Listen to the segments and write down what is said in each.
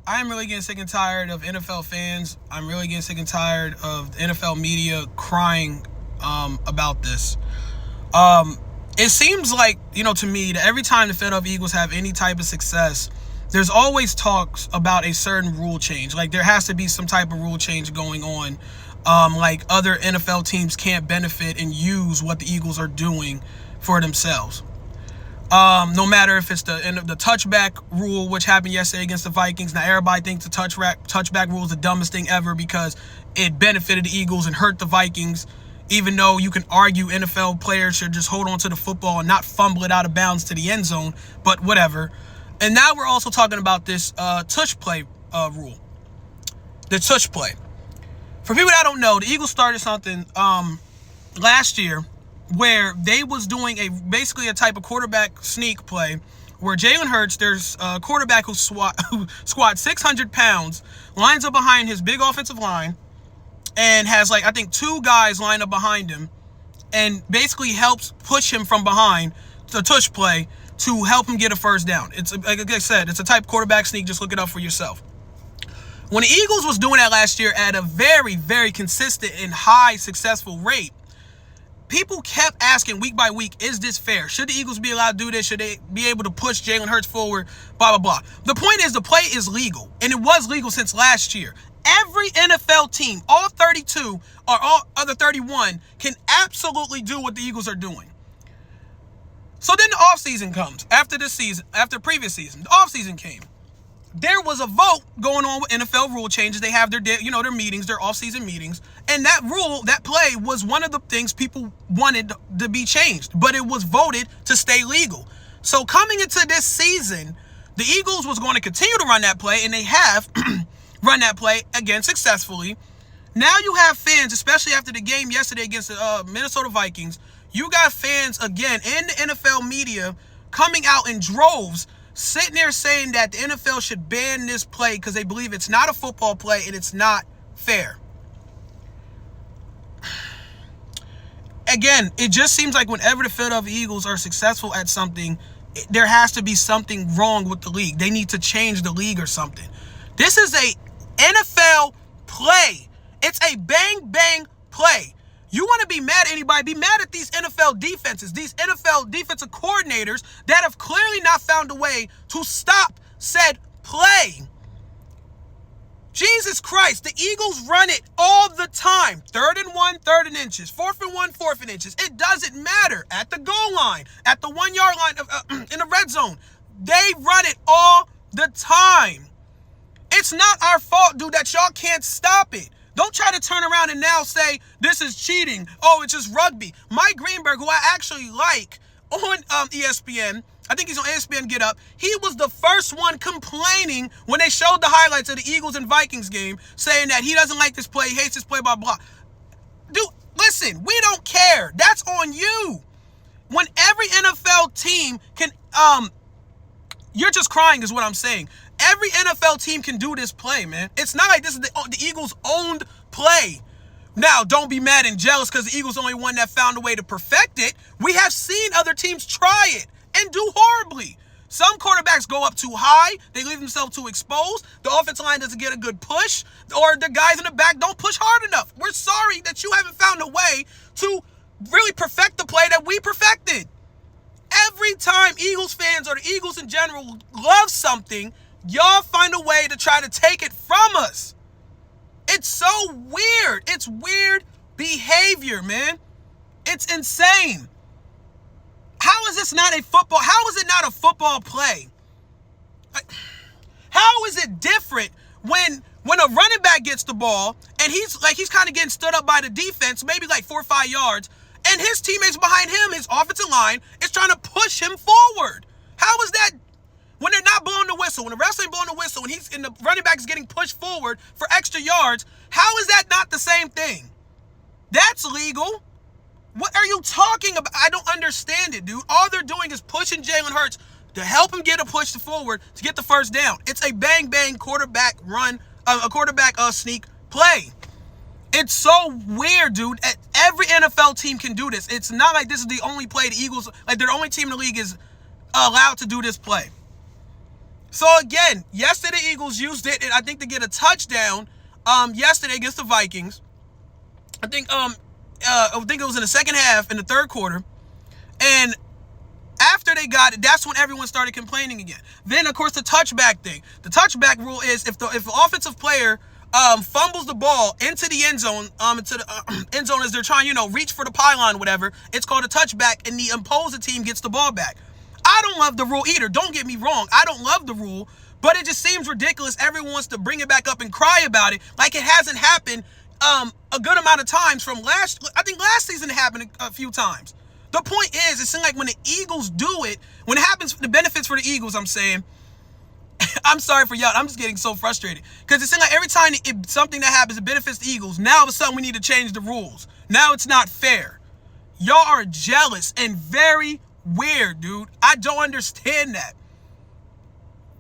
I'm really getting sick and tired of NFL fans. I'm really getting sick and tired of the NFL media crying about this. It seems like, to me, that every time the Philadelphia Eagles have any type of success, there's always talks about a certain rule change. Like, there has to be some type of rule change going on. Like, other NFL teams can't benefit and use what the Eagles are doing for themselves. No matter if it's the touchback rule, which happened yesterday against the Vikings. Now, everybody thinks the touchback rule is the dumbest thing ever because it benefited the Eagles and hurt the Vikings, even though you can argue NFL players should just hold on to the football and not fumble it out of bounds to the end zone, but whatever. And now we're also talking about this Tush play rule. The Tush play. For people that don't know, the Eagles started something last year where they was doing basically a type of quarterback sneak play where Jalen Hurts, there's a quarterback who squats 600 pounds, lines up behind his big offensive line, and has, I think 2 guys lined up behind him, and basically helps push him from behind the Tush play to help him get a first down. It's, like I said, it's a type of quarterback sneak. Just look it up for yourself. When the Eagles was doing that last year at a very, very consistent and high successful rate, people kept asking week by week, is this fair? Should the Eagles be allowed to do this? Should they be able to push Jalen Hurts forward? Blah, blah, blah. The point is the play is legal, and it was legal since last year. Every NFL team, all 32 or all other 31, can absolutely do what the Eagles are doing. So then the offseason comes. After the previous season, the offseason came. There was a vote going on with NFL rule changes. They have their meetings, their offseason meetings. And that play was one of the things people wanted to be changed. But it was voted to stay legal. So coming into this season, the Eagles was going to continue to run that play, and they have run that play again successfully. Now you have fans, especially after the game yesterday against the Minnesota Vikings, you got fans again in the NFL media coming out in droves, sitting there saying that the NFL should ban this play because they believe it's not a football play and it's not fair. Again, it just seems like whenever the Philadelphia Eagles are successful at something, there has to be something wrong with the league. They need to change the league or something. This is a NFL play. It's a bang-bang play. You want to be mad at anybody, be mad at these NFL defenses, these NFL defensive coordinators that have clearly not found a way to stop said play. Jesus Christ, the Eagles run it all the time. 3rd and 1, 3rd and inches. 4th and 1, 4th and inches. It doesn't matter. At the goal line, at the 1 yard line in the red zone. They run it all the time. It's not our fault, dude, that y'all can't stop it. Don't try to turn around and now say this is cheating. Oh, it's just rugby. Mike Greenberg, who I actually like on ESPN, I think he's on ESPN Get Up, he was the first one complaining when they showed the highlights of the Eagles and Vikings game, saying that he doesn't like this play, he hates this play, blah, blah. Dude, listen, we don't care. That's on you. When every NFL team can, you're just crying is what I'm saying. Every NFL team can do this play, man. It's not like this is the Eagles' owned play. Now, don't be mad and jealous because the Eagles are the only one that found a way to perfect it. We have seen other teams try it and do horribly. Some quarterbacks go up too high. They leave themselves too exposed. The offensive line doesn't get a good push. Or the guys in the back don't push hard enough. We're sorry that you haven't found a way to really perfect the play that we perfected. Every time Eagles fans or the Eagles in general love something, y'all find a way to try to take it from us. It's so weird. It's weird behavior, man. It's insane. How is this not a football? How is it not a football play? How is it different when a running back gets the ball and he's kind of getting stood up by the defense, maybe 4 or 5 yards, and his teammates behind him, his offensive line, is trying to push him forward? How is that? When they're not blowing the whistle, when the refs ain't blowing the whistle, and the running back is getting pushed forward for extra yards, how is that not the same thing? That's legal. What are you talking about? I don't understand it, dude. All they're doing is pushing Jalen Hurts to help him get a push forward to get the first down. It's a bang-bang quarterback run, a quarterback sneak play. It's so weird, dude. Every NFL team can do this. It's not like this is the only play the Eagles, they're the only team in the league is allowed to do this play. So again, yesterday the Eagles used it, I think, to get a touchdown yesterday against the Vikings. I think it was in the second half, in the third quarter. And after they got it, that's when everyone started complaining again. Then, of course, the touchback thing. The touchback rule is if the offensive player fumbles the ball into the end zone, end zone as they're trying, reach for the pylon, whatever, it's called a touchback, and the opposing team gets the ball back. I don't love the rule either. Don't get me wrong. I don't love the rule, but it just seems ridiculous. Everyone wants to bring it back up and cry about it like it hasn't happened a good amount of times from last season it happened a few times. The point is, it seems like when the Eagles do it, when it happens, the benefits for the Eagles, I'm saying, I'm sorry for y'all, I'm just getting so frustrated. Because it seems like every time something that happens, it benefits the Eagles, now all of a sudden we need to change the rules. Now it's not fair. Y'all are jealous and very weird, dude. I don't understand that.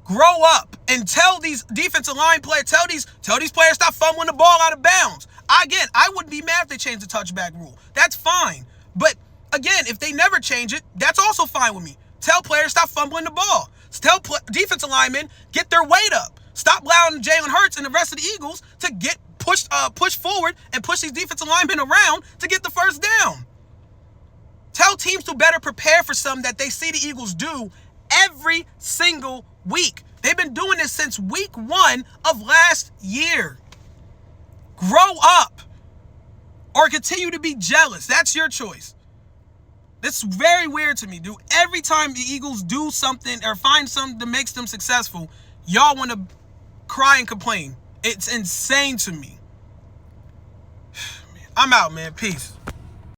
Grow up and tell these defensive line players, tell these players stop fumbling the ball out of bounds. Again, I wouldn't be mad if they changed the touchback rule. That's fine. But again, if they never change it, that's also fine with me. Tell players stop fumbling the ball. Tell defensive linemen get their weight up. Stop allowing Jalen Hurts and the rest of the Eagles to get pushed forward and push these defensive linemen around to get the first down. Tell teams to better prepare for something that they see the Eagles do every single week. They've been doing this since week 1 of last year. Grow up or continue to be jealous. That's your choice. It's very weird to me, dude. Every time the Eagles do something or find something that makes them successful, y'all want to cry and complain. It's insane to me. I'm out, man. Peace.